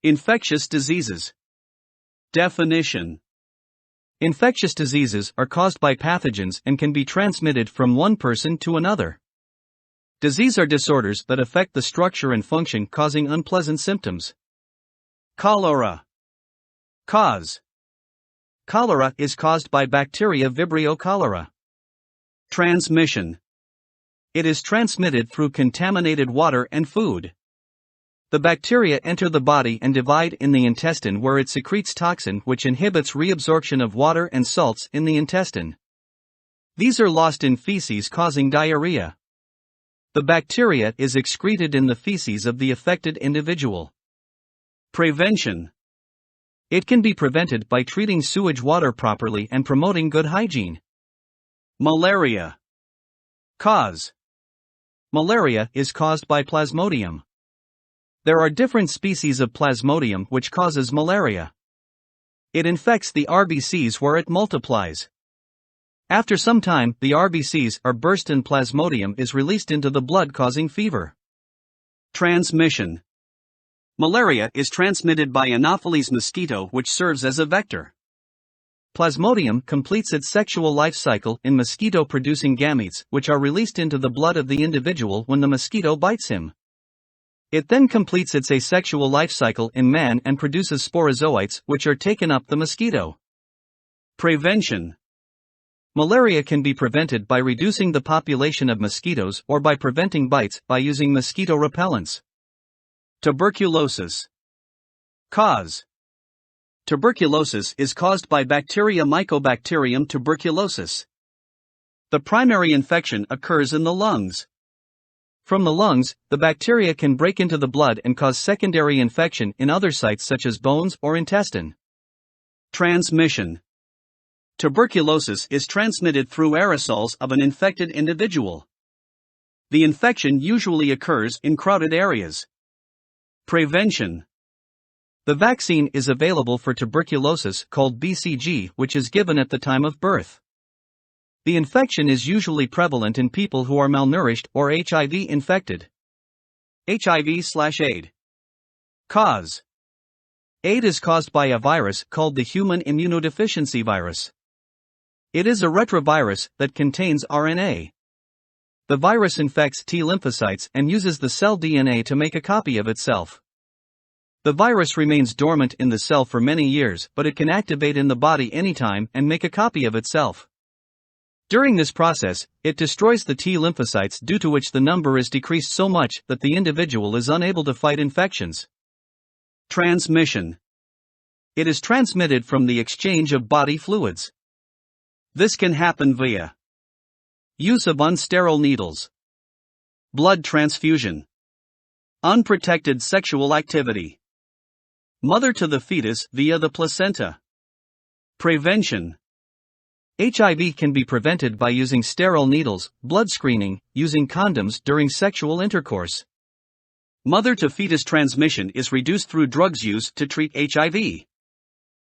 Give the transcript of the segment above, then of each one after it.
Infectious diseases. Definition. Infectious diseases are caused by pathogens and can be transmitted from one person to another. Disease are disorders that affect the structure and function, causing unpleasant symptoms. Cholera. Cause. Cholera is caused by bacteria Vibrio cholera. Transmission. It is transmitted through contaminated water and food. The bacteria enter the body and divide in the intestine, where it secretes toxin which inhibits reabsorption of water and salts in the intestine. These are lost in feces, causing diarrhea. The bacteria is excreted in the feces of the affected individual. Prevention. It can be prevented by treating sewage water properly and promoting good hygiene. Malaria. Cause. Malaria is caused by plasmodium. There are different species of plasmodium which causes malaria. It infects the RBCs where it multiplies. After some time, the RBCs are burst and plasmodium is released into the blood, causing fever. Transmission. Malaria is transmitted by Anopheles mosquito, which serves as a vector. Plasmodium completes its sexual life cycle in mosquito-producing gametes, which are released into the blood of the individual when the mosquito bites him. It then completes its asexual life cycle in man and produces sporozoites, which are taken up the mosquito. Prevention. Malaria can be prevented by reducing the population of mosquitoes or by preventing bites by using mosquito repellents. Tuberculosis. Cause. Tuberculosis is caused by bacteria Mycobacterium tuberculosis. The primary infection occurs in the lungs. From the lungs, the bacteria can break into the blood and cause secondary infection in other sites such as bones or intestine. Transmission. Tuberculosis is transmitted through aerosols of an infected individual. The infection usually occurs in crowded areas. Prevention. The vaccine is available for tuberculosis called BCG, which is given at the time of birth. The infection is usually prevalent in people who are malnourished or HIV infected. HIV/AIDS. Cause. AIDS is caused by a virus called the human immunodeficiency virus. It is a retrovirus that contains RNA. The virus infects T lymphocytes and uses the cell DNA to make a copy of itself. The virus remains dormant in the cell for many years, but it can activate in the body anytime and make a copy of itself. During this process, it destroys the T lymphocytes, due to which the number is decreased so much that the individual is unable to fight infections. Transmission. It is transmitted from the exchange of body fluids. This can happen via use of unsterile needles, blood transfusion, unprotected sexual activity, mother to the fetus via the placenta. Prevention. HIV can be prevented by using sterile needles, blood screening, using condoms during sexual intercourse. Mother to fetus transmission is reduced through drugs used to treat HIV.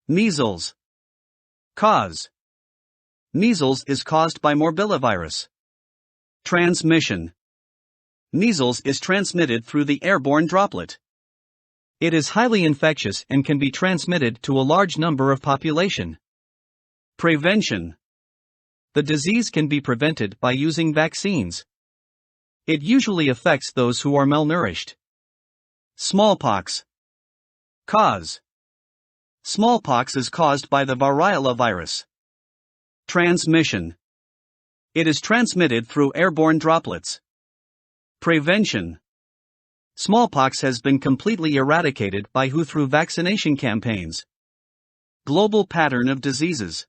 Measles. Cause. Measles is caused by morbillivirus. Transmission. Measles is transmitted through the airborne droplet. It is highly infectious and can be transmitted to a large number of population. Prevention. The disease can be prevented by using vaccines. It usually affects those who are malnourished. Smallpox. Cause. Smallpox is caused by the variola virus. Transmission. It is transmitted through airborne droplets. Prevention. Smallpox has been completely eradicated by WHO through vaccination campaigns. Global pattern of diseases.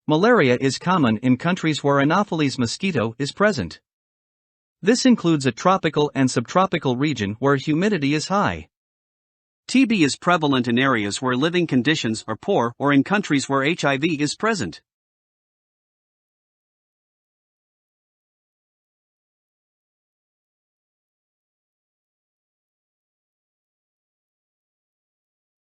Malaria is common in countries where Anopheles mosquito is present. This includes a tropical and subtropical region where humidity is high. TB is prevalent in areas where living conditions are poor or in countries where HIV is present.